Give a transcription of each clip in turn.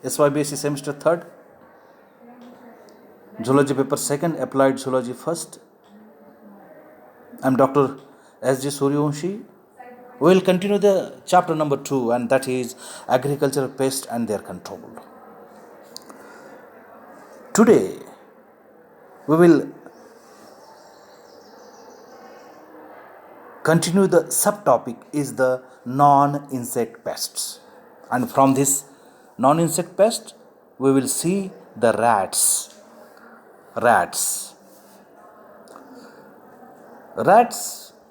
SYBSc semester 3rd, Zoology paper 2nd, Applied Zoology 1st. I am Dr. S.J. Suryavanshi. We will continue the chapter number 2, and that is agricultural pests and their control. Today, we will continue the subtopic is the non-insect pests. And from this non-insect pest, we will see the rats. Rats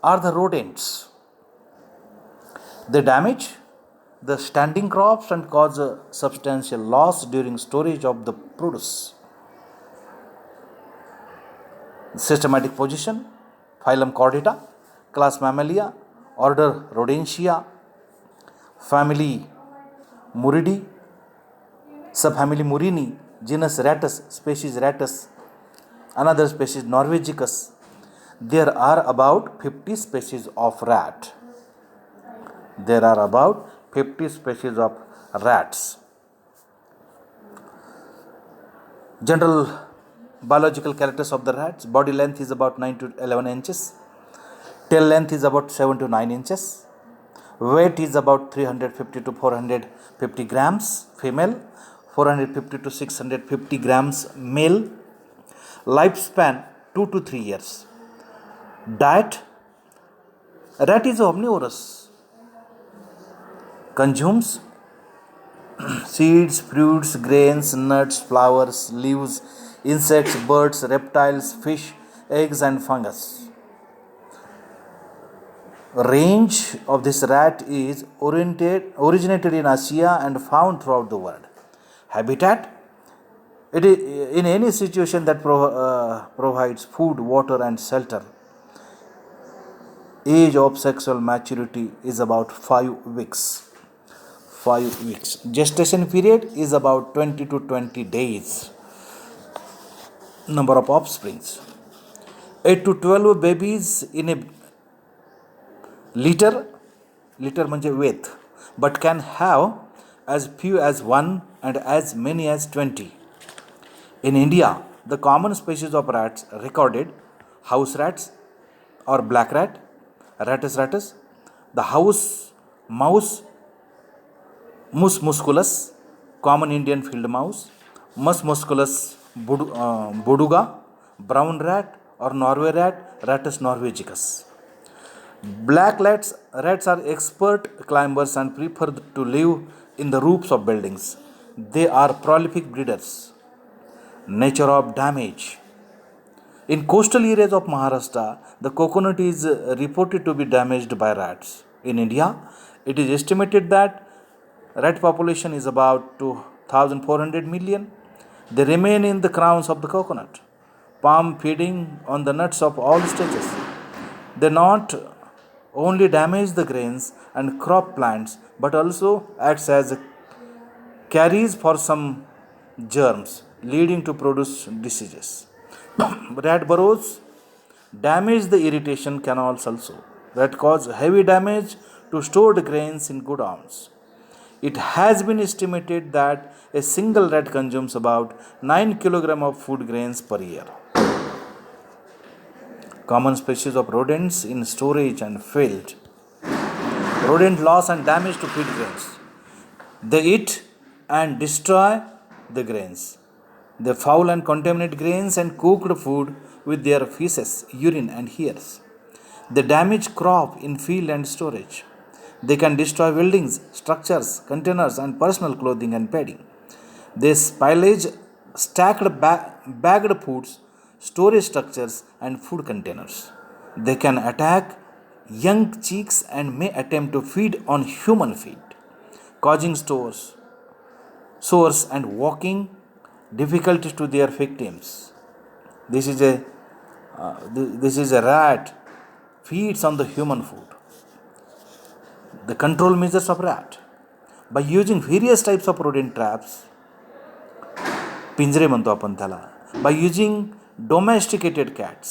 are the rodents. They damage the standing crops and cause a substantial loss during storage of the produce. Systematic position: phylum Chordata, class Mammalia, order Rodentia, family Muridae, subfamily Murini, genus Rattus, species Rattus, another species Norvegicus. There are about 50 species of rat. There are about 50 species of rats. General biological characters of the rats: body length is about 9 to 11 inches, tail length is about 7 to 9 inches, weight is about 350 to 450 grams female, 450 to 650 grams male, lifespan 2 to 3 years. Diet: rat is omnivorous, consumes seeds, fruits, grains, nuts, flowers, leaves, insects, birds, reptiles, fish, eggs and fungus. Range of this rat is originated in Asia and found throughout the world. Habitat: it is in any situation that provides food, water and shelter. Age of sexual maturity is about 5 weeks. 5 weeks. Gestation period is about 20 to 20 days. Number of offsprings: 8 to 12 babies in a litter म्हणजे weight, but can have as few as 1 and as many as 20. In India, the common species of rats recorded: house rats or black rat, Rattus rattus, the house mouse, Mus musculus, common Indian field mouse, Mus musculus boduga, brown rat or Norway rat, Rattus norvegicus. Black rats are expert climbers and prefer to live in the roofs of buildings. They are prolific breeders. Nature of damage: in coastal areas of Maharashtra, the coconut is reported to be damaged by rats. In India, it is estimated that rat population is about 2,400 million. They remain in the crowns of the coconut, palm feeding on the nuts of all stages. They not only damage the grains and crop plants but also acts as carriers for some germs, leading to produce diseases. Rat burrows damage the irrigation canals also. That cause heavy damage to stored grains in godowns. It has been estimated that a single rat consumes about 9 kg of food grains per year. Common species of rodents in storage and field: rodent loss and damage to feed grains. They eat and destroy the grains. They foul and contaminate grains and cooked food with their feces, urine and hairs. They damage crop in field and storage. They can destroy buildings, structures, containers and personal clothing and bedding. They pillage stacked bagged foods, storage structures and food containers. They can attack young chicks and may attempt to feed on human feed, causing sores and walking difficulties to their victims. This is a rat feeds on the human food. The control measures of rat: by using various types of rodent traps, पिंजरे म्हणतो आपण त्याला, by using domesticated cats,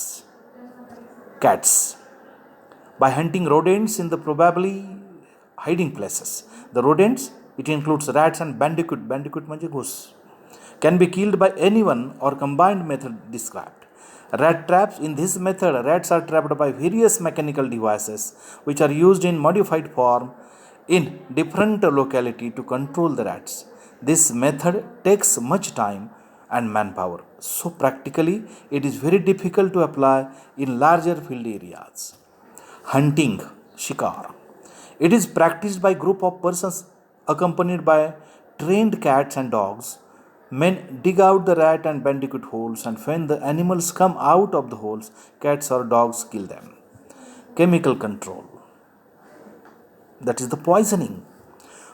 by hunting rodents in the probably hiding places. The rodents It includes rats and bandicoot. Bandicoot म्हणजे घुस. Can be killed by anyone or combined method described. Rat traps. In this method, rats are trapped by various mechanical devices which are used in modified form in different locality to control the rats. This method takes much time and manpower. So practically, it is very difficult to apply in larger field areas. Hunting, shikar. It is practiced by group of persons accompanied by trained cats and dogs. Men dig out the rat and bandicoot holes, and when the animals come out of the holes, cats or dogs kill them. Chemical control. That is the poisoning.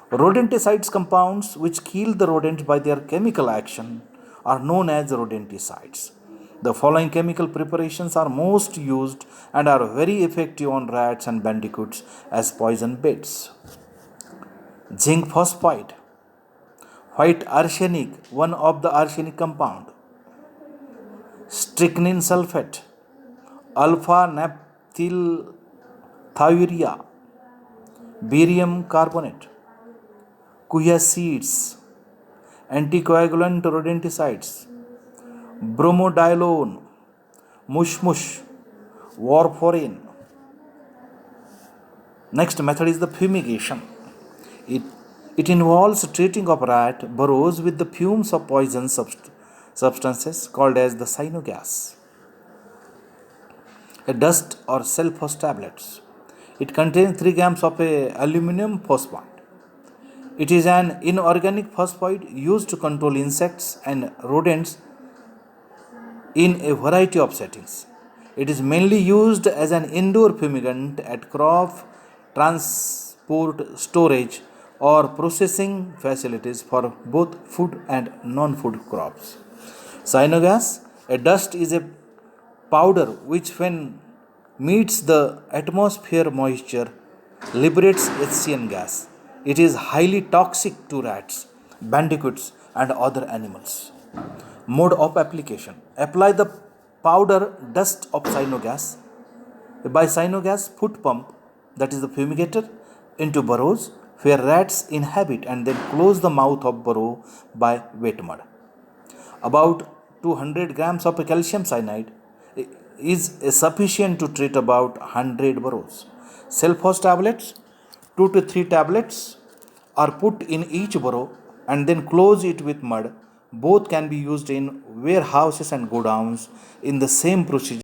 Rodenticides compounds which kill the rodent by their chemical action are known as rodenticides. The following chemical preparations are most used and are very effective on rats and bandicoots as poison baits. Zinc phosphide, white arsenic, one of the arsenic compound, strychnine sulfate, alpha naphthylurea, barium carbonate, kuya seeds, anticoagulant rodenticides, bromodiolone, mush, warfarin. Next method is the fumigation. It involves treating of rat burrows with the fumes of poison substances called as the cyanogas, a dust or sulfose tablets. It contains 3 grams of aluminum phosphide. It is an inorganic phosphide used to control insects and rodents in a variety of settings. It is mainly used as an indoor fumigant at crop transport, storage, or processing facilities for both food and non-food crops. Cyanogas, a dust, is a powder which, when meets the atmosphere moisture, liberates HCN gas. It is highly toxic to rats, bandicoots, and other animals. Mode of application. Apply the powder dust of cyanogas by cyanogas foot pump, that is the fumigator, into burrows where rats inhabit, and then close the mouth of burrow by wet mud. About 200 grams of calcium cyanide is sufficient to treat about 100 burrows. Sulfose tablets, 2 to 3 tablets are put in each burrow and then close it with mud. Both can be used in warehouses and godowns in the same procedure.